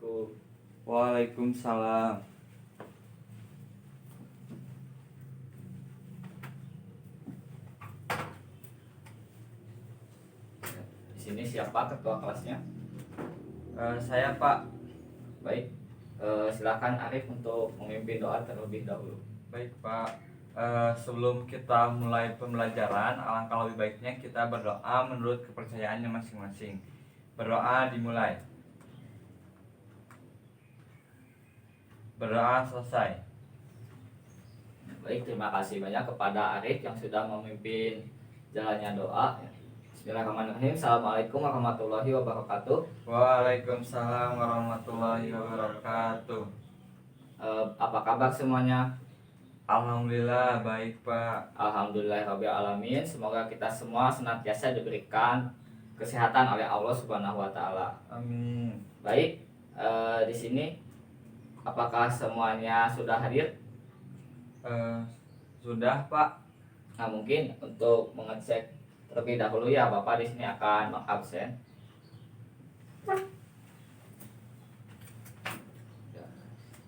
Assalamualaikum. Waalaikumsalam. Di sini siapa ketua kelasnya? Saya Pak. Baik, silakan Arif untuk memimpin doa terlebih dahulu. Baik Pak. Sebelum kita mulai pembelajaran, alangkah lebih baiknya kita berdoa menurut kepercayaannya masing-masing. Berdoa dimulai. Berdoa selesai. Baik, terima kasih banyak kepada Arif yang sudah memimpin jalannya doa. Bismillahirrahmanirrahim. Assalamualaikum warahmatullahi wabarakatuh. Waalaikumsalam warahmatullahi wabarakatuh. Apa kabar semuanya? Alhamdulillah baik Pak. Alhamdulillahirabbil alamin. Semoga kita semua senantiasa diberikan kesehatan oleh Allah Subhanahu wa taala. Amin. Baik, di sini apakah semuanya sudah hadir? Sudah Pak. Nah, mungkin untuk mengecek terlebih dahulu ya, Bapak di sini akan mengabsen.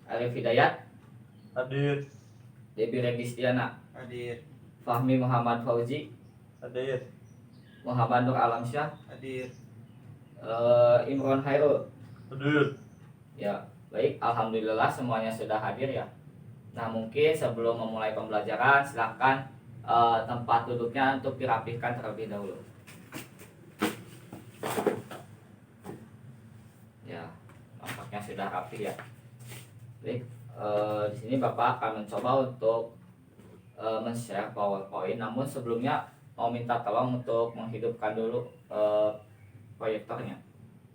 Arif Hidayat, Hadir. Debi Registiana, Hadir. Fahmi Muhammad Fauzi, Hadir. Muhammad Nur Alamsyah, Hadir. Imron Hairul. Hadir. Ya, baik, alhamdulillah semuanya sudah hadir ya. Nah, mungkin sebelum memulai pembelajaran, silakan tempat duduknya untuk dirapihkan terlebih dahulu. Ya, nampaknya sudah rapi ya. Baik, di sini Bapak akan mencoba untuk men-share PowerPoint. Namun sebelumnya mau minta tolong untuk menghidupkan dulu proyektornya.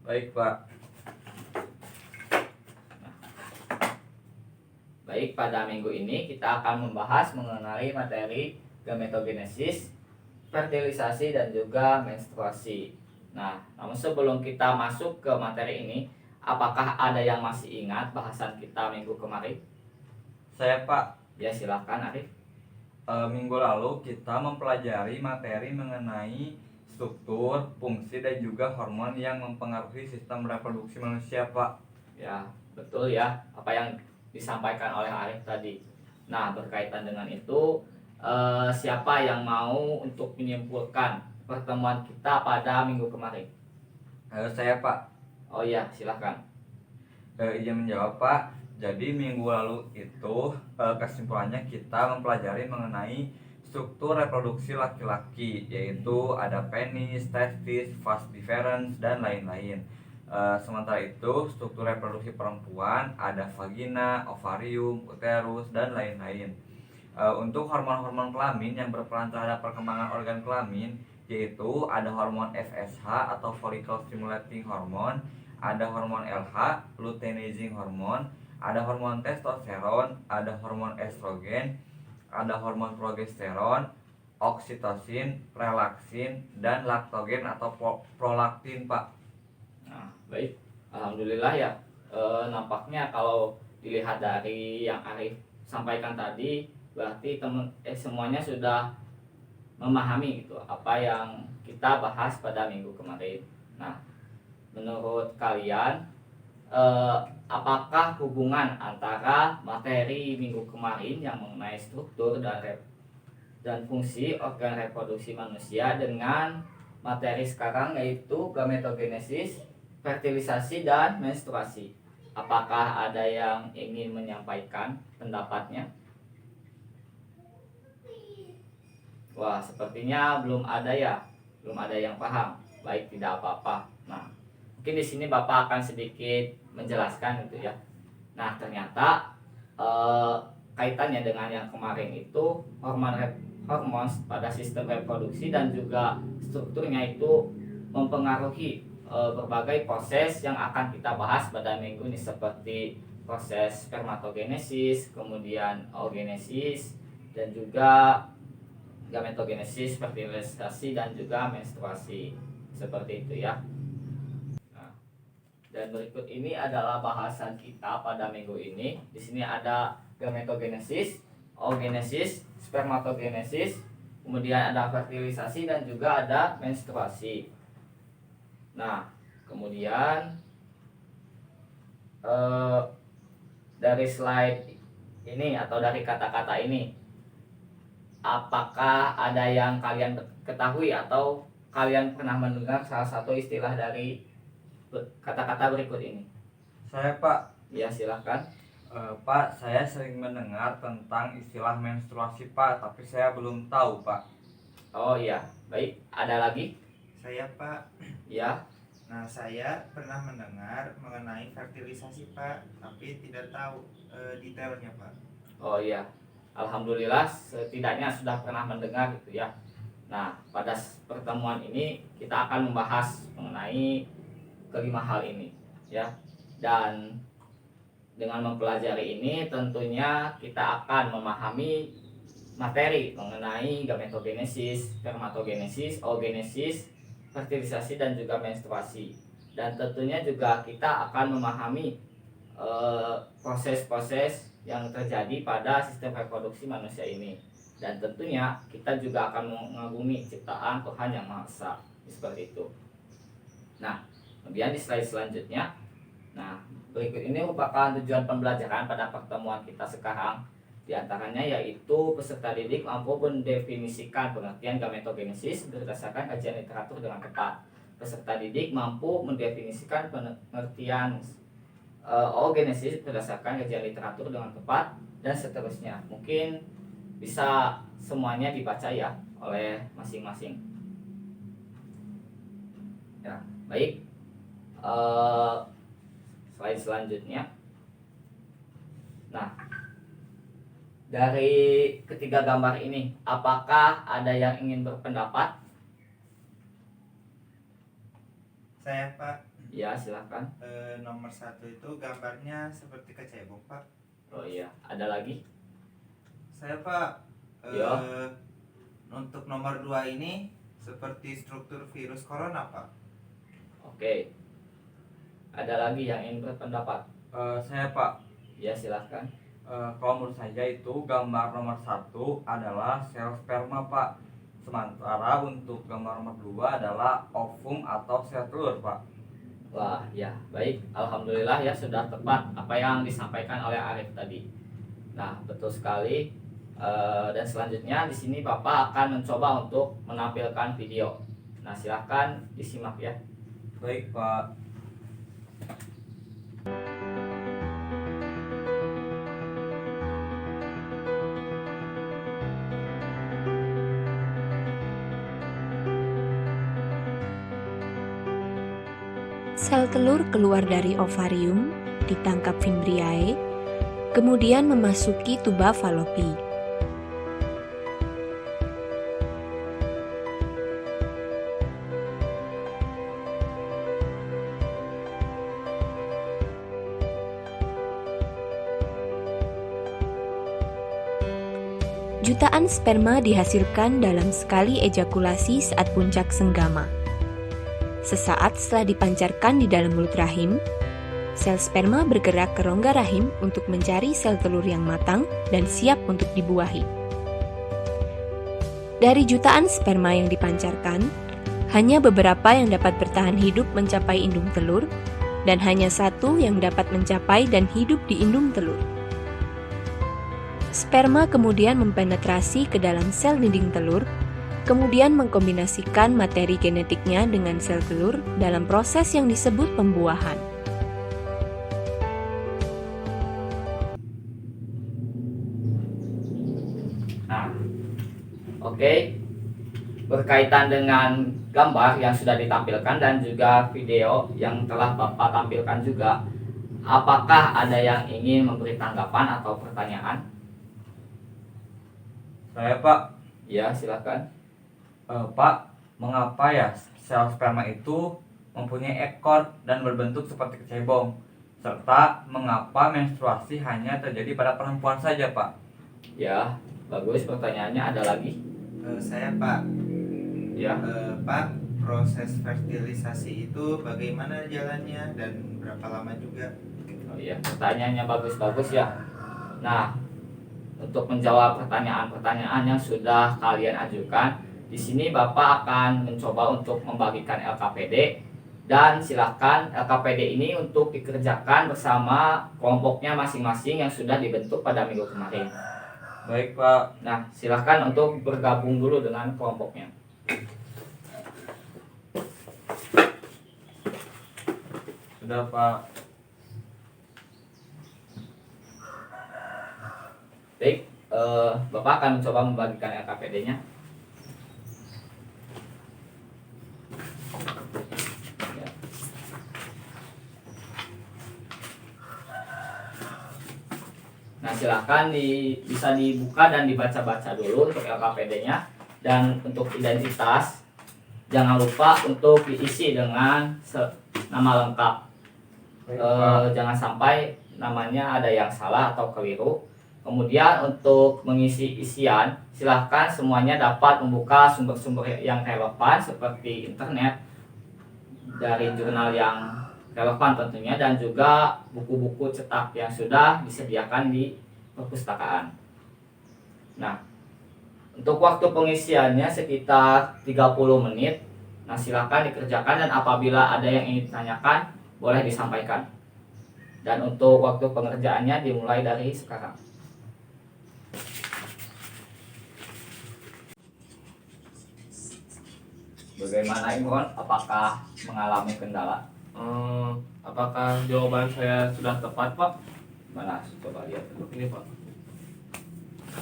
Baik Pak. Baik, pada minggu ini kita akan membahas mengenai materi gametogenesis, fertilisasi, dan juga menstruasi. Nah, namun sebelum kita masuk ke materi ini, apakah ada yang masih ingat bahasan kita minggu kemarin? Saya Pak. Ya, silahkan Arif. Minggu lalu kita mempelajari materi mengenai struktur, fungsi, dan juga hormon yang mempengaruhi sistem reproduksi manusia Pak. Ya, betul ya, apa yang disampaikan oleh Arif tadi. Nah, berkaitan dengan itu, siapa yang mau untuk menyimpulkan pertemuan kita pada minggu kemarin? Saya Pak. Oh iya, silahkan. Izin menjawab Pak. Jadi minggu lalu itu kesimpulannya kita mempelajari mengenai struktur reproduksi laki-laki, yaitu ada penis, testis, vas deferens, dan lain-lain. Sementara itu struktur reproduksi perempuan ada vagina, ovarium, uterus, dan lain-lain. Untuk hormon-hormon kelamin yang berperan terhadap perkembangan organ kelamin, yaitu ada hormon FSH atau follicle stimulating hormone, ada hormon LH, luteinizing hormone, ada hormon testosteron, ada hormon estrogen, ada hormon progesteron, oksitosin, relaksin, dan laktogen atau prolaktin Pak. Nah, baik, alhamdulillah ya. Nampaknya kalau dilihat dari yang Arif sampaikan tadi, berarti semuanya sudah memahami gitu apa yang kita bahas pada minggu kemarin. Nah, menurut kalian, apakah hubungan antara materi minggu kemarin yang mengenai struktur dan fungsi organ reproduksi manusia dengan materi sekarang, yaitu gametogenesis, fertilisasi, dan menstruasi? Apakah ada yang ingin menyampaikan pendapatnya? Wah, sepertinya belum ada ya, belum ada yang paham. Baik, tidak apa-apa. Nah, mungkin di sini Bapak akan sedikit menjelaskan gitu ya. Nah, ternyata kaitannya dengan yang kemarin itu hormon pada sistem reproduksi dan juga strukturnya itu mempengaruhi berbagai proses yang akan kita bahas pada minggu ini, seperti proses spermatogenesis, kemudian oogenesis, dan juga gametogenesis, fertilisasi, dan juga menstruasi. Seperti itu ya. Nah, dan berikut ini adalah bahasan kita pada minggu ini. Di sini ada gametogenesis, oogenesis, spermatogenesis, kemudian ada fertilisasi, dan juga ada menstruasi. Nah, kemudian eh, dari slide ini atau dari kata-kata ini, apakah ada yang kalian ketahui atau kalian pernah mendengar salah satu istilah dari kata-kata berikut ini? Saya Pak. Ya, silahkan. Pak, saya sering mendengar tentang istilah menstruasi Pak, tapi saya belum tahu Pak. Oh iya, baik. Ada lagi? Saya Pak. Ya. Nah, saya pernah mendengar mengenai fertilisasi Pak, tapi tidak tahu detailnya Pak. Oh iya. Alhamdulillah setidaknya sudah pernah mendengar gitu ya. Nah, pada pertemuan ini kita akan membahas mengenai kelima hal ini ya. Dan dengan mempelajari ini tentunya kita akan memahami materi mengenai gametogenesis, spermatogenesis, oogenesis, fertilisasi dan juga menstruasi. Dan tentunya juga kita akan memahami proses-proses yang terjadi pada sistem reproduksi manusia ini. Dan tentunya kita juga akan mengagumi ciptaan Tuhan Yang Maha Esa, seperti itu. Nah, kemudian di slide selanjutnya, nah berikut ini merupakan tujuan pembelajaran pada pertemuan kita sekarang. Di antaranya yaitu peserta didik mampu mendefinisikan pengertian gametogenesis berdasarkan kajian literatur dengan tepat. Peserta didik mampu mendefinisikan pengertian oogenesis berdasarkan kajian literatur dengan tepat, dan seterusnya. Mungkin bisa semuanya dibaca ya oleh masing-masing. Ya, baik. Slide selanjutnya. Nah, dari ketiga gambar ini, apakah ada yang ingin berpendapat? Saya Pak. Ya, silakan. Nomor 1 itu gambarnya seperti kecebong Pak. Oh iya, ada lagi? Saya Pak. Ya. Untuk nomor 2 ini seperti struktur virus corona Pak. Oke. Ada lagi yang ingin berpendapat? Saya Pak. Ya, silahkan. Kalau menurut saya itu gambar nomor 1 adalah sel sperma Pak. Sementara untuk gambar nomor 2 adalah ovum atau sel telur Pak. Wah, ya, baik. Alhamdulillah ya, sudah tepat apa yang disampaikan oleh Arif tadi. Nah, betul sekali. Dan selanjutnya di sini Bapak akan mencoba untuk menampilkan video. Nah, silahkan disimak ya. Baik Pak. Sel telur keluar dari ovarium, ditangkap Fimbriae, kemudian memasuki tuba Fallopi. Jutaan sperma dihasilkan dalam sekali ejakulasi saat puncak senggama. Sesaat setelah dipancarkan di dalam mulut rahim, sel sperma bergerak ke rongga rahim untuk mencari sel telur yang matang dan siap untuk dibuahi. Dari jutaan sperma yang dipancarkan, hanya beberapa yang dapat bertahan hidup mencapai indung telur, dan hanya satu yang dapat mencapai dan hidup di indung telur. Sperma kemudian mempenetrasi ke dalam sel dinding telur, kemudian mengkombinasikan materi genetiknya dengan sel telur dalam proses yang disebut pembuahan. Nah, oke. Berkaitan dengan gambar yang sudah ditampilkan dan juga video yang telah Bapak tampilkan juga, apakah ada yang ingin memberi tanggapan atau pertanyaan? Saya Pak. Ya, silakan. Pak, mengapa ya sel sperma itu mempunyai ekor dan berbentuk seperti kecebong? Serta mengapa menstruasi hanya terjadi pada perempuan saja Pak? Ya, bagus pertanyaannya. Ada lagi? Saya Pak. Ya. Pak, proses fertilisasi itu bagaimana jalannya dan berapa lama juga? Oh iya, pertanyaannya bagus-bagus ya. Nah, untuk menjawab pertanyaan-pertanyaan yang sudah kalian ajukan, di sini Bapak akan mencoba untuk membagikan LKPD dan silakan LKPD ini untuk dikerjakan bersama kelompoknya masing-masing yang sudah dibentuk pada minggu kemarin. Baik Pak. Nah, silakan untuk bergabung dulu dengan kelompoknya. Sudah Pak. Baik, Bapak akan mencoba membagikan LKPD-nya. Ya. Nah, silakan bisa dibuka dan dibaca-baca dulu untuk LKPD-nya, dan untuk identitas jangan lupa untuk diisi dengan nama lengkap. Baik, Pak. Jangan sampai namanya ada yang salah atau keliru. Kemudian untuk mengisi isian, silahkan semuanya dapat membuka sumber-sumber yang relevan seperti internet, dari jurnal yang relevan tentunya, dan juga buku-buku cetak yang sudah disediakan di perpustakaan. Nah, untuk waktu pengisiannya sekitar 30 menit. Nah, silahkan dikerjakan, dan apabila ada yang ingin ditanyakan boleh disampaikan. Dan untuk waktu pengerjaannya dimulai dari sekarang. Bagaimana Imron? Apakah mengalami kendala? Apakah jawaban saya sudah tepat, Pak? Mana? Coba lihat dulu. Ini, Pak.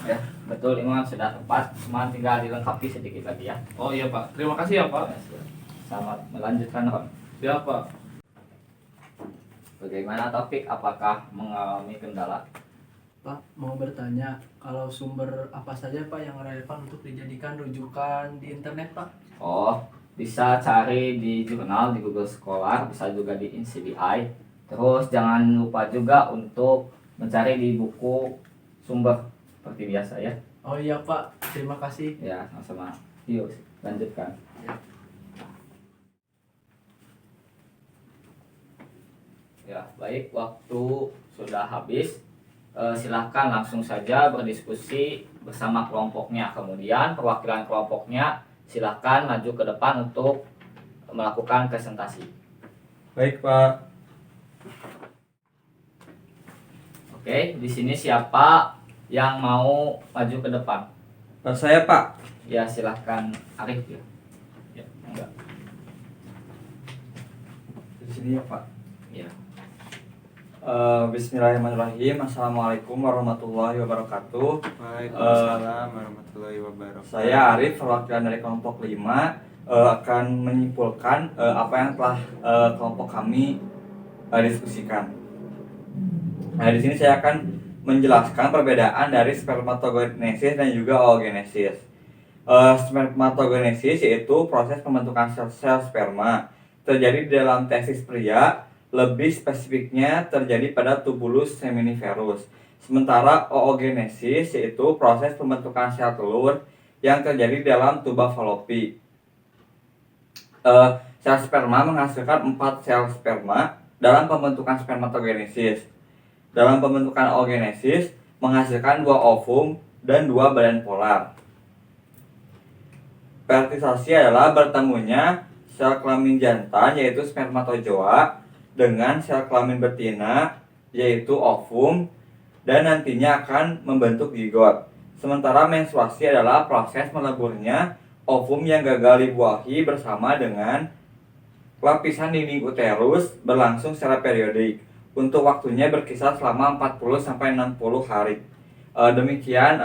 Ya, betul Imron, sudah tepat. Cuma tinggal dilengkapi sedikit lagi ya. Oh iya, Pak. Terima kasih ya, Pak. Selamat melanjutkan, Ron. Ya, Pak. Bagaimana Taufik? Apakah mengalami kendala? Pak, mau bertanya, kalau sumber apa saja Pak yang relevan untuk dijadikan rujukan di internet Pak? Oh, bisa cari di jurnal di Google Scholar, bisa juga di InCBI. Terus jangan lupa juga untuk mencari di buku sumber seperti biasa ya. Oh iya Pak, terima kasih. Ya, sama-sama. Yuk, lanjutkan. Ya, baik, waktu sudah habis. Silahkan langsung saja berdiskusi bersama kelompoknya. Kemudian perwakilan kelompoknya silahkan maju ke depan untuk melakukan presentasi. Baik Pak. Oke, di sini siapa yang mau maju ke depan? Saya Pak. Ya, silahkan Arif ya. Ya, enggak. Di sini ya Pak. Ya. Bismillahirrahmanirrahim. Assalamualaikum warahmatullahi wabarakatuh. Waalaikumsalam warahmatullahi wabarakatuh. Saya Arif, perwakilan dari kelompok 5, akan menyimpulkan apa yang telah kelompok kami diskusikan. Nah, di sini saya akan menjelaskan perbedaan dari spermatogenesis dan juga oogenesis. Spermatogenesis yaitu proses pembentukan sel sperma terjadi di dalam testis pria. Lebih spesifiknya terjadi pada tubulus seminiferus. Sementara oogenesis yaitu proses pembentukan sel telur yang terjadi dalam tuba falopi. Sel sperma menghasilkan 4 sel sperma dalam pembentukan spermatogenesis. Dalam pembentukan oogenesis menghasilkan 2 ovum dan 2 badan polar. Fertilisasi adalah bertemunya sel kelamin jantan yaitu spermatozoa dengan sel kelamin betina yaitu ovum, dan nantinya akan membentuk zigot. Sementara menstruasi adalah proses meleburnya ovum yang gagal dibuahi bersama dengan lapisan dinding uterus berlangsung secara periodik. Untuk waktunya berkisar selama 40-60 hari. Demikian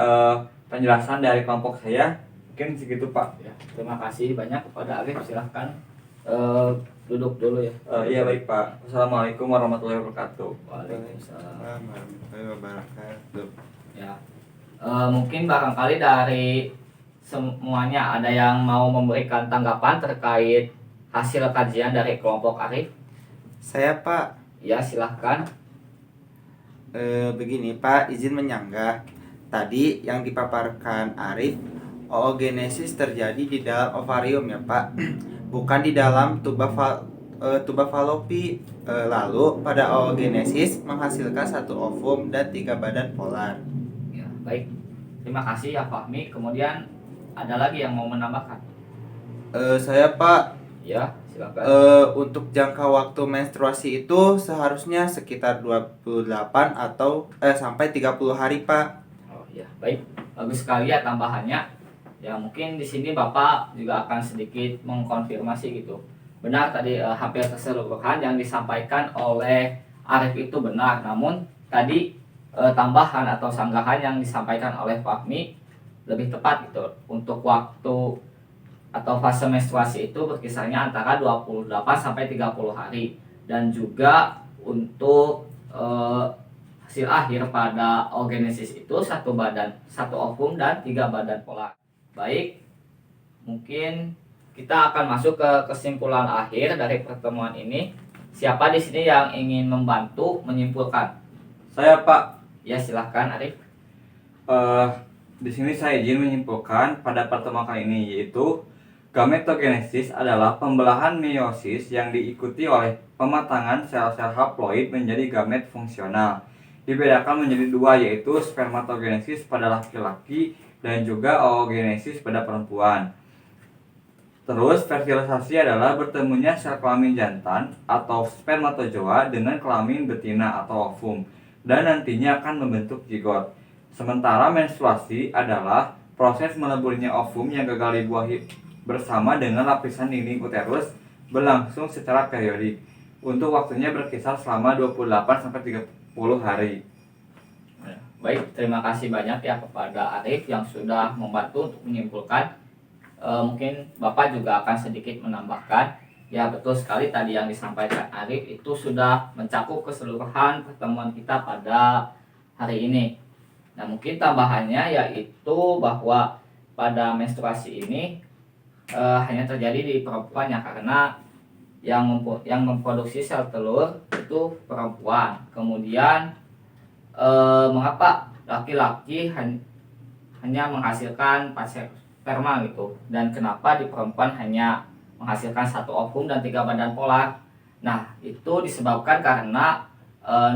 penjelasan dari kelompok saya. Mungkin segitu Pak. Ya, terima kasih banyak kepada Arif. Silahkan duduk dulu ya. Iya baik Pak. Assalamualaikum warahmatullahi wabarakatuh. Waalaikumsalam. Warahmatullahi wabarakatuh. Ya, mungkin barangkali dari semuanya ada yang mau memberikan tanggapan terkait hasil kajian dari kelompok Arif. Saya Pak, Ya, silahkan. begini Pak, izin menyanggah. Tadi yang dipaparkan Arif, oogenesis terjadi di dalam ovarium ya Pak, bukan di dalam tuba falopi. Lalu pada oogenesis menghasilkan 1 ovum dan 3 badan polar. Ya, baik. Terima kasih ya Fahmi. Kemudian ada lagi yang mau menambahkan? Saya Pak, Ya, silakan. Untuk jangka waktu menstruasi itu seharusnya sekitar 28 atau sampai 30 hari, Pak. Oh iya, baik. Bagus sekali ya tambahannya. Ya mungkin di sini Bapak juga akan sedikit mengkonfirmasi gitu. Benar tadi hampir keseluruhan yang disampaikan oleh Arif itu benar. Namun tadi tambahan atau sanggahan yang disampaikan oleh Fahmi lebih tepat gitu. Untuk waktu atau fase menstruasi itu berkisarnya antara 28 sampai 30 hari, dan juga untuk hasil akhir pada oogenesis itu satu badan, satu ovum dan 3 badan polar. Baik, mungkin kita akan masuk ke kesimpulan akhir dari pertemuan ini. Siapa di sini yang ingin membantu menyimpulkan? Saya Pak, Ya silahkan Arif. di sini saya izin menyimpulkan pada pertemuan kali ini, yaitu gametogenesis adalah pembelahan meiosis yang diikuti oleh pematangan sel-sel haploid menjadi gamet fungsional. Dibedakan menjadi dua, yaitu spermatogenesis pada laki-laki dan juga oogenesis pada perempuan. Terus fertilisasi adalah bertemunya sel kelamin jantan atau spermatozoa dengan kelamin betina atau ovum, dan nantinya akan membentuk zigot. Sementara menstruasi adalah proses meleburnya ovum yang gagal dibuahi bersama dengan lapisan dinding uterus, berlangsung secara periodik. Untuk waktunya berkisar selama 28 sampai 30 hari. Baik, terima kasih banyak ya kepada Arif yang sudah membantu untuk menyimpulkan. Mungkin Bapak juga akan sedikit menambahkan. Ya betul sekali tadi yang disampaikan Arif itu sudah mencakup keseluruhan pertemuan kita pada hari ini. Nah mungkin tambahannya yaitu bahwa pada menstruasi ini hanya terjadi di perempuan ya, karena yang memproduksi sel telur itu perempuan. Kemudian mengapa laki-laki hanya menghasilkan 4 sperma gitu, dan kenapa di perempuan hanya menghasilkan 1 ovum dan 3 badan polar? Nah itu disebabkan karena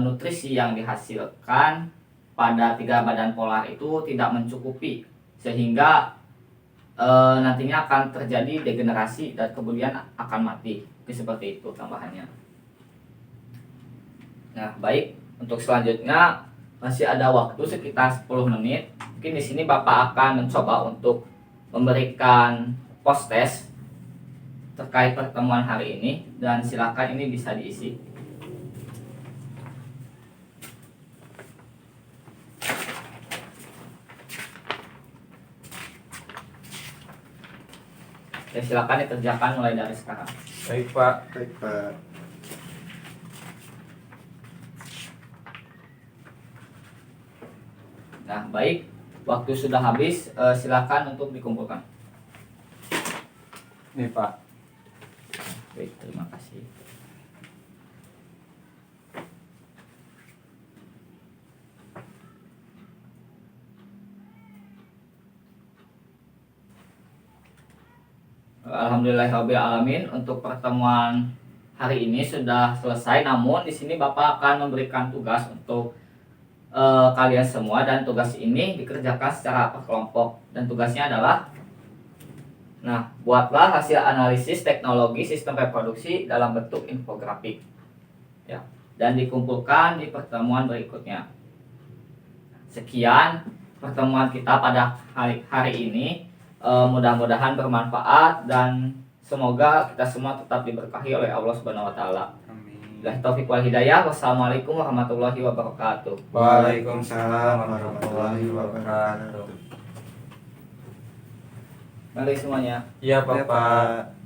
nutrisi yang dihasilkan pada 3 badan polar itu tidak mencukupi, sehingga nantinya akan terjadi degenerasi dan kemudian akan mati. Seperti itu tambahannya. Nah baik, untuk selanjutnya masih ada waktu sekitar 10 menit. Mungkin di sini Bapak akan mencoba untuk memberikan post test terkait pertemuan hari ini, dan silakan ini bisa diisi. Ya silakan dikerjakan mulai dari sekarang. Baik Pak. Baik, Pak. Nah baik, waktu sudah habis, silakan untuk dikumpulkan. Nih Pak. Baik, terima kasih. Alhamdulillahirobbilalamin, untuk pertemuan hari ini sudah selesai. Namun di sini Bapak akan memberikan tugas untuk kalian semua, dan tugas ini dikerjakan secara berkelompok, dan tugasnya adalah buatlah hasil analisis teknologi sistem reproduksi dalam bentuk infografik ya, dan dikumpulkan di pertemuan berikutnya. Sekian pertemuan kita pada hari ini. Mudah-mudahan bermanfaat, dan semoga kita semua tetap diberkahi oleh Allah Subhanahu wa taala. Amin. Billahi taufiq wal hidayah. Wassalamualaikum warahmatullahi wabarakatuh. Waalaikumsalam warahmatullahi wabarakatuh. Mari semuanya. Iya Ya, Bapak. Pak.